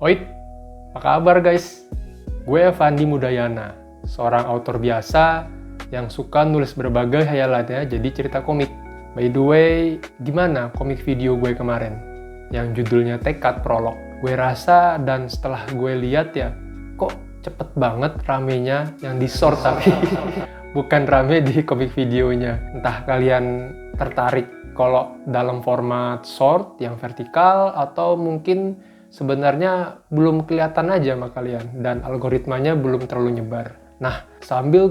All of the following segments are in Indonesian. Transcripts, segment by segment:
Oi, apa kabar guys? Gue Fandi Mudayana, seorang autor biasa yang suka nulis berbagai hayalannya jadi cerita komik. By the way, gimana komik video gue kemarin? Yang judulnya Tekad Prolog. Gue rasa dan setelah gue lihat ya, kok cepet banget ramenya yang di short tapi bukan rame di komik videonya. Entah kalian tertarik kalau dalam format short yang vertikal atau mungkin sebenarnya belum kelihatan aja sama kalian dan algoritmanya belum terlalu nyebar. Nah, sambil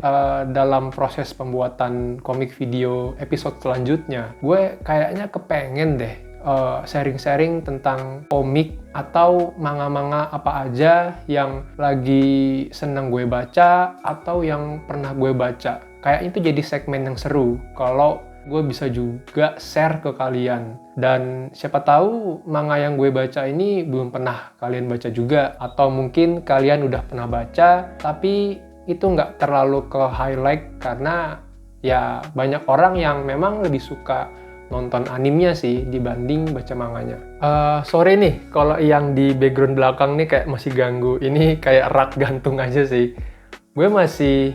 dalam proses pembuatan komik video episode selanjutnya, gue kayaknya kepengen deh sharing-sharing tentang komik atau manga-manga apa aja yang lagi senang gue baca atau yang pernah gue baca. Kayaknya itu jadi segmen yang seru kalau gue bisa juga share ke kalian. Dan siapa tahu manga yang gue baca ini belum pernah kalian baca juga. Atau mungkin kalian udah pernah baca, tapi itu nggak terlalu ke highlight karena ya banyak orang yang memang lebih suka nonton animenya sih dibanding baca manganya. Sorry nih, kalau yang di background belakang nih kayak masih ganggu. Ini kayak rak gantung aja sih. Gue masih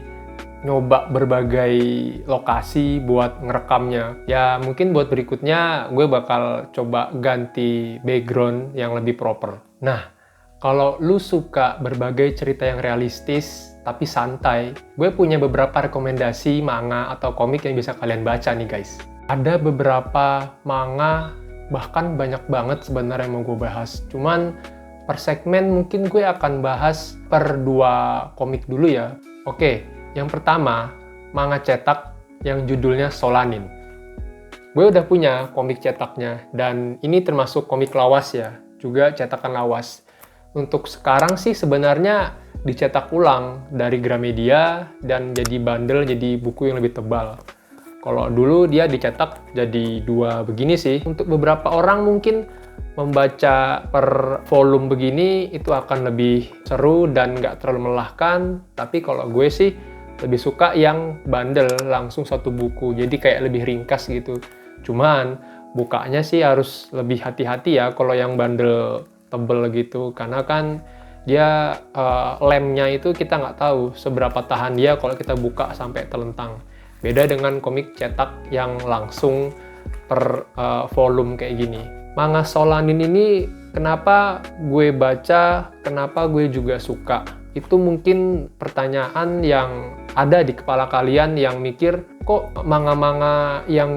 nyoba berbagai lokasi buat ngerekamnya. Ya mungkin buat berikutnya gue bakal coba ganti background yang lebih proper. Nah, kalau lu suka berbagai cerita yang realistis tapi santai, gue punya beberapa rekomendasi manga atau komik yang bisa kalian baca nih guys. Ada beberapa manga, bahkan banyak banget sebenarnya yang mau gue bahas. Cuman per segmen mungkin gue akan bahas per 2 komik dulu ya. Oke. Yang pertama, manga cetak yang judulnya Solanin. Gue udah punya komik cetaknya, dan ini termasuk komik lawas ya, juga cetakan lawas. Untuk sekarang sih sebenarnya dicetak ulang dari Gramedia, dan jadi bundle, jadi buku yang lebih tebal. Kalau dulu dia dicetak jadi 2 begini sih. Untuk beberapa orang mungkin membaca per volume begini itu akan lebih seru dan nggak terlalu melelahkan, tapi kalau gue sih lebih suka yang bundle langsung 1 buku, jadi kayak lebih ringkas gitu. Cuman bukanya sih harus lebih hati-hati ya kalau yang bundle tebel gitu, karena kan dia lemnya itu kita nggak tahu seberapa tahan dia kalau kita buka sampai telentang. Beda dengan komik cetak yang langsung per volume kayak gini. Manga Solanin ini kenapa gue baca, kenapa gue juga suka? Itu mungkin pertanyaan yang ada di kepala kalian yang mikir, kok manga-manga yang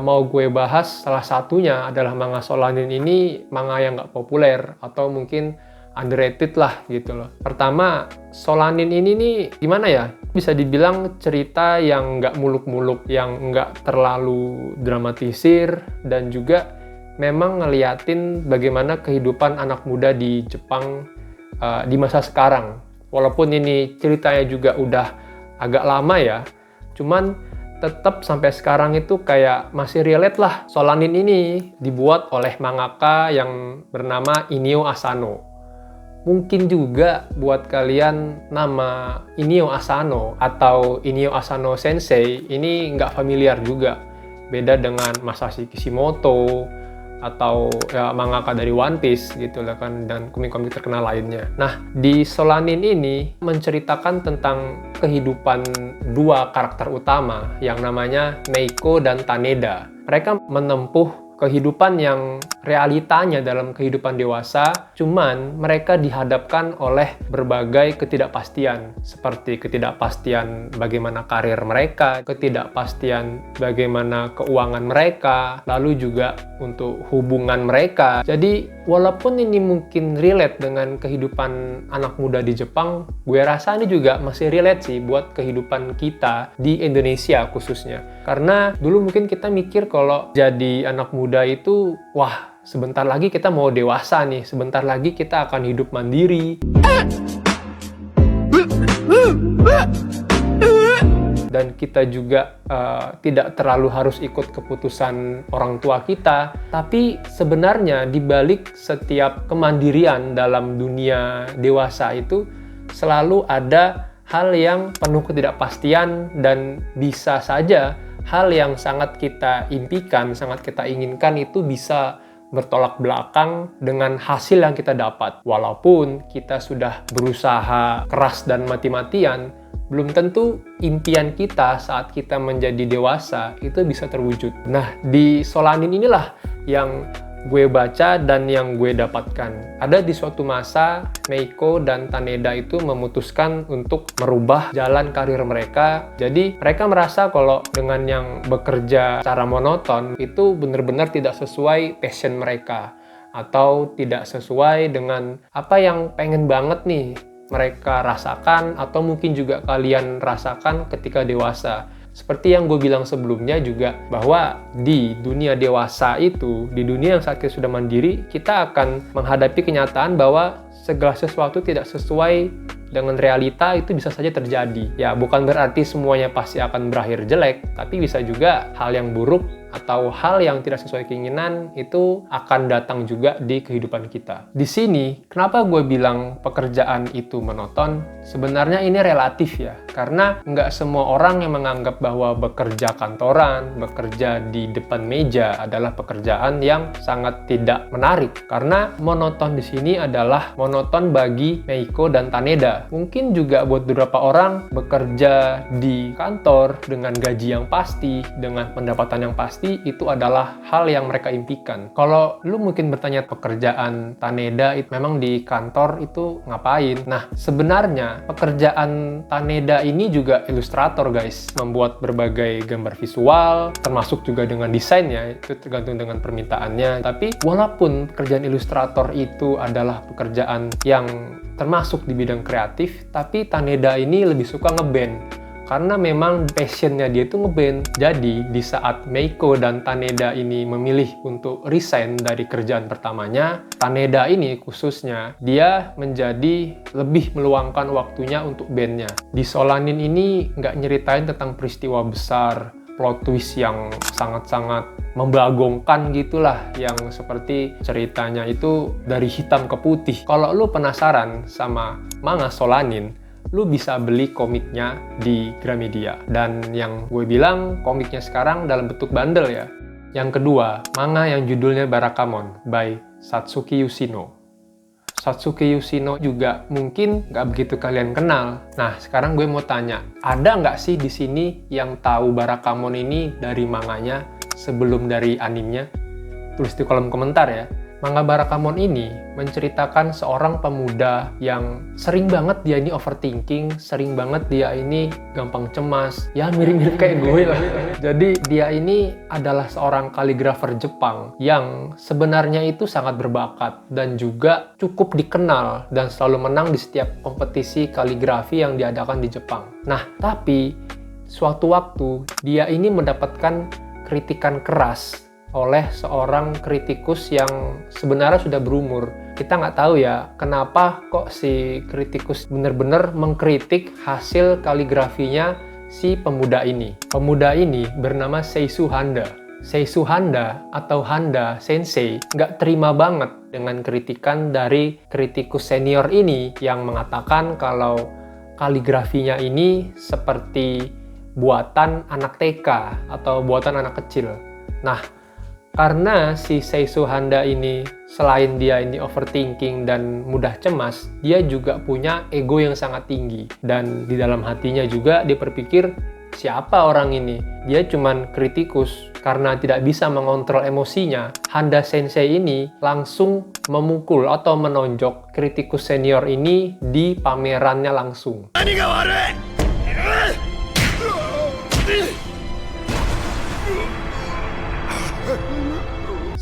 mau gue bahas salah satunya adalah manga Solanin ini manga yang nggak populer atau mungkin underrated lah gitu loh. Pertama, Solanin ini nih gimana ya? Bisa dibilang cerita yang nggak muluk-muluk, yang nggak terlalu dramatisir, dan juga memang ngeliatin bagaimana kehidupan anak muda di Jepang di masa sekarang. Walaupun ini ceritanya juga udah agak lama ya, cuman tetap sampai sekarang itu kayak masih relate lah. Solanin ini dibuat oleh mangaka yang bernama Inio Asano. Mungkin juga buat kalian nama Inio Asano atau Inio Asano Sensei ini nggak familiar juga. Beda dengan Masashi Kishimoto atau ya, mangaka dari One Piece gitu lah kan, dan komik-komik terkenal lainnya. Nah, di Solanin ini menceritakan tentang kehidupan 2 karakter utama yang namanya Meiko dan Taneda. Mereka menempuh kehidupan yang realitanya dalam kehidupan dewasa, cuman mereka dihadapkan oleh berbagai ketidakpastian, seperti ketidakpastian bagaimana karir mereka, ketidakpastian bagaimana keuangan mereka, lalu juga untuk hubungan mereka. Jadi, walaupun ini mungkin relate dengan kehidupan anak muda di Jepang, gue rasa ini juga masih relate sih buat kehidupan kita di Indonesia khususnya. Karena dulu mungkin kita mikir kalau jadi anak muda itu, wah, sebentar lagi kita mau dewasa nih, sebentar lagi kita akan hidup mandiri. Dan kita juga tidak terlalu harus ikut keputusan orang tua kita. Tapi sebenarnya di balik setiap kemandirian dalam dunia dewasa itu selalu ada hal yang penuh ketidakpastian, dan bisa saja hal yang sangat kita impikan, sangat kita inginkan itu bisa bertolak belakang dengan hasil yang kita dapat. Walaupun kita sudah berusaha keras dan mati-matian, belum tentu impian kita saat kita menjadi dewasa itu bisa terwujud. Nah, di Solanin inilah yang gue baca dan yang gue dapatkan. Ada di suatu masa, Meiko dan Taneda itu memutuskan untuk merubah jalan karir mereka. Jadi, mereka merasa kalau dengan yang bekerja secara monoton itu benar-benar tidak sesuai passion mereka. Atau tidak sesuai dengan apa yang pengen banget nih mereka rasakan atau mungkin juga kalian rasakan ketika dewasa. Seperti yang gue bilang sebelumnya juga, bahwa di dunia dewasa itu, di dunia yang saat kita sudah mandiri, kita akan menghadapi kenyataan bahwa segala sesuatu tidak sesuai dengan realita itu bisa saja terjadi. Ya, bukan berarti semuanya pasti akan berakhir jelek, tapi bisa juga hal yang buruk atau hal yang tidak sesuai keinginan itu akan datang juga di kehidupan kita. Di sini, kenapa gue bilang pekerjaan itu monoton? Sebenarnya ini relatif ya, karena nggak semua orang yang menganggap bahwa bekerja kantoran, bekerja di depan meja adalah pekerjaan yang sangat tidak menarik. Karena monoton di sini adalah monoton bagi Meiko dan Taneda. Mungkin juga buat beberapa orang bekerja di kantor dengan gaji yang pasti, dengan pendapatan yang pasti, itu adalah hal yang mereka impikan. Kalau lu mungkin bertanya pekerjaan Taneda itu memang di kantor itu ngapain? Nah, sebenarnya pekerjaan Taneda ini juga ilustrator guys, membuat berbagai gambar visual, termasuk juga dengan desainnya, itu tergantung dengan permintaannya. Tapi walaupun pekerjaan ilustrator itu adalah pekerjaan yang termasuk di bidang kreatif, tapi Taneda ini lebih suka ngeband. Karena memang passionnya dia itu ngeband. Jadi di saat Meiko dan Taneda ini memilih untuk resign dari kerjaan pertamanya, Taneda ini khususnya dia menjadi lebih meluangkan waktunya untuk bandnya. Di Solanin ini nggak nyeritain tentang peristiwa besar, plot twist yang sangat-sangat membagongkan gitulah, yang seperti ceritanya itu dari hitam ke putih. Kalau lu penasaran sama manga Solanin, lu bisa beli komiknya di Gramedia. Dan yang gue bilang, komiknya sekarang dalam bentuk bundle ya. Yang kedua, manga yang judulnya Barakamon by Satsuki Yoshino. Satsuki Yoshino juga mungkin nggak begitu kalian kenal. Nah, sekarang gue mau tanya, ada nggak sih di sini yang tahu Barakamon ini dari manganya sebelum dari animenya? Tulis di kolom komentar ya. Manga Barakamon ini menceritakan seorang pemuda yang sering banget dia ini overthinking, sering banget dia ini gampang cemas, ya mirip-mirip kayak gue lah. Jadi dia ini adalah seorang kaligrafer Jepang yang sebenarnya itu sangat berbakat dan juga cukup dikenal dan selalu menang di setiap kompetisi kaligrafi yang diadakan di Jepang. Nah, tapi suatu waktu dia ini mendapatkan kritikan keras oleh seorang kritikus yang sebenarnya sudah berumur. Kita nggak tahu ya, kenapa kok si kritikus benar-benar mengkritik hasil kaligrafinya si pemuda ini. Pemuda ini bernama Seisu Handa. Seisu Handa atau Handa Sensei nggak terima banget dengan kritikan dari kritikus senior ini yang mengatakan kalau kaligrafinya ini seperti buatan anak TK atau buatan anak kecil. Nah, karena si Seisu Handa ini selain dia ini overthinking dan mudah cemas, dia juga punya ego yang sangat tinggi. Dan di dalam hatinya juga dia berpikir, siapa orang ini? Dia cuman kritikus. Karena tidak bisa mengontrol emosinya, Handa Sensei ini langsung memukul atau menonjok kritikus senior ini di pamerannya langsung.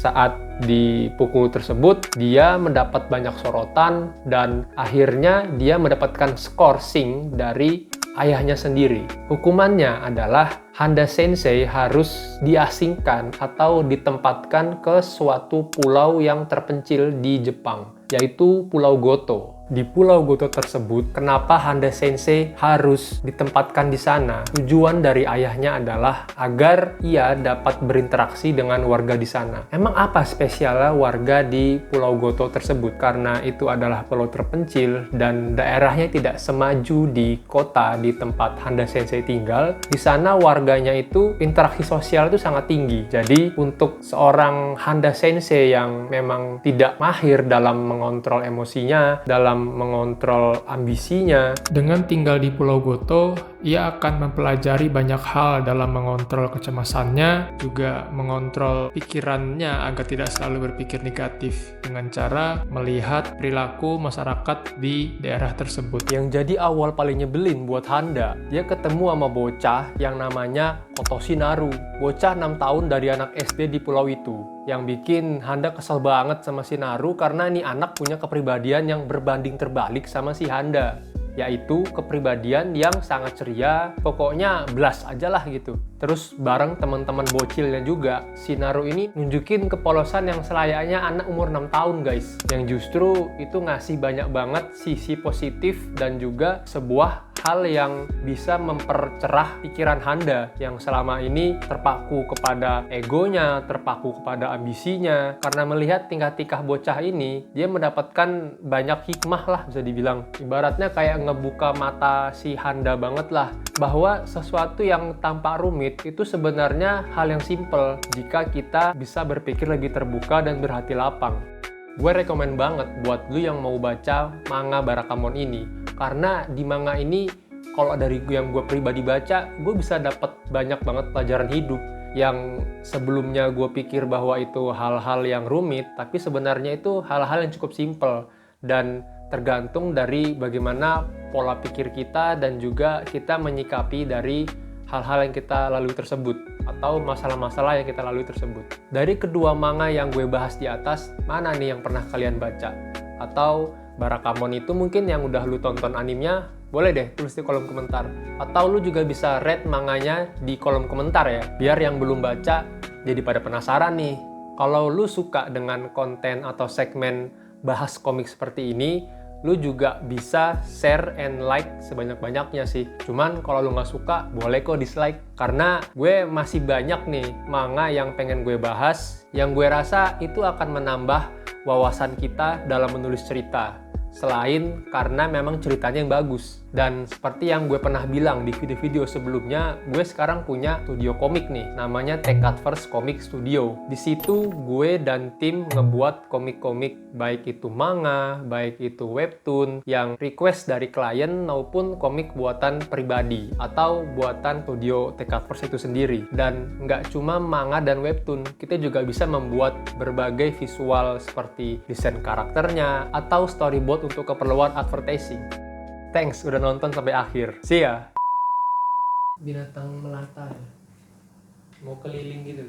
Saat dipukul tersebut, dia mendapat banyak sorotan dan akhirnya dia mendapatkan skorsing dari ayahnya sendiri. Hukumannya adalah Handa Sensei harus diasingkan atau ditempatkan ke suatu pulau yang terpencil di Jepang, yaitu Pulau Goto. Di Pulau Goto tersebut, kenapa Handa Sensei harus ditempatkan di sana? Tujuan dari ayahnya adalah agar ia dapat berinteraksi dengan warga di sana. Emang apa spesialnya warga di Pulau Goto tersebut? Karena itu adalah pulau terpencil dan daerahnya tidak semaju di kota di tempat Handa Sensei tinggal. Di sana warganya itu interaksi sosial itu sangat tinggi. Jadi untuk seorang Handa Sensei yang memang tidak mahir dalam mengontrol emosinya, dalam mengontrol ambisinya, dengan tinggal di Pulau Goto, ia akan mempelajari banyak hal dalam mengontrol kecemasannya, juga mengontrol pikirannya agar tidak selalu berpikir negatif dengan cara melihat perilaku masyarakat di daerah tersebut. Yang jadi awal paling nyebelin buat Handa, dia ketemu sama bocah yang namanya Kotoshi Naru, bocah 6 tahun dari anak SD di pulau itu. Yang bikin Handa kesel banget sama si Naru karena ini anak punya kepribadian yang berbanding terbalik sama si Handa, yaitu kepribadian yang sangat ceria, pokoknya blas aja lah gitu. Terus bareng teman-teman bocilnya juga, si Naru ini nunjukin kepolosan yang selayaknya anak umur 6 tahun guys, yang justru itu ngasih banyak banget sisi positif dan juga sebuah hal yang bisa mempercerah pikiran Handa yang selama ini terpaku kepada egonya, terpaku kepada ambisinya. Karena melihat tingkah-tingkah bocah ini, dia mendapatkan banyak hikmah lah bisa dibilang. Ibaratnya kayak ngebuka mata si Handa banget lah, bahwa sesuatu yang tampak rumit itu sebenarnya hal yang simple jika kita bisa berpikir lebih terbuka dan berhati lapang. Gue rekomen banget buat lu yang mau baca manga Barakamon ini, karena di manga ini kalau dari yang gue pribadi baca, gue bisa dapat banyak banget pelajaran hidup yang sebelumnya gue pikir bahwa itu hal-hal yang rumit, tapi sebenarnya itu hal-hal yang cukup simple dan tergantung dari bagaimana pola pikir kita dan juga kita menyikapi dari hal-hal yang kita lalui tersebut atau masalah-masalah yang kita lalui tersebut. Dari kedua manga yang gue bahas di atas, mana nih yang pernah kalian baca? Atau Barakamon itu mungkin yang udah lu tonton animenya, boleh deh tulis di kolom komentar. Atau lu juga bisa rate manganya di kolom komentar ya, biar yang belum baca jadi pada penasaran nih. Kalau lu suka dengan konten atau segmen bahas komik seperti ini, lu juga bisa share and like sebanyak-banyaknya sih. Cuman kalau lu nggak suka, boleh kok dislike. Karena gue masih banyak nih manga yang pengen gue bahas, yang gue rasa itu akan menambah wawasan kita dalam menulis cerita. Selain karena memang ceritanya yang bagus. Dan seperti yang gue pernah bilang di video-video sebelumnya, gue sekarang punya studio komik nih, namanya Tekad First Comic Studio. Di situ gue dan tim ngebuat komik-komik, baik itu manga, baik itu webtoon, yang request dari klien maupun komik buatan pribadi atau buatan studio Tekad First itu sendiri. Dan nggak cuma manga dan webtoon, kita juga bisa membuat berbagai visual seperti desain karakternya atau storyboard untuk keperluan advertising. Thanks udah nonton sampai akhir. See ya! Binatang melata ya? Mau keliling gitu.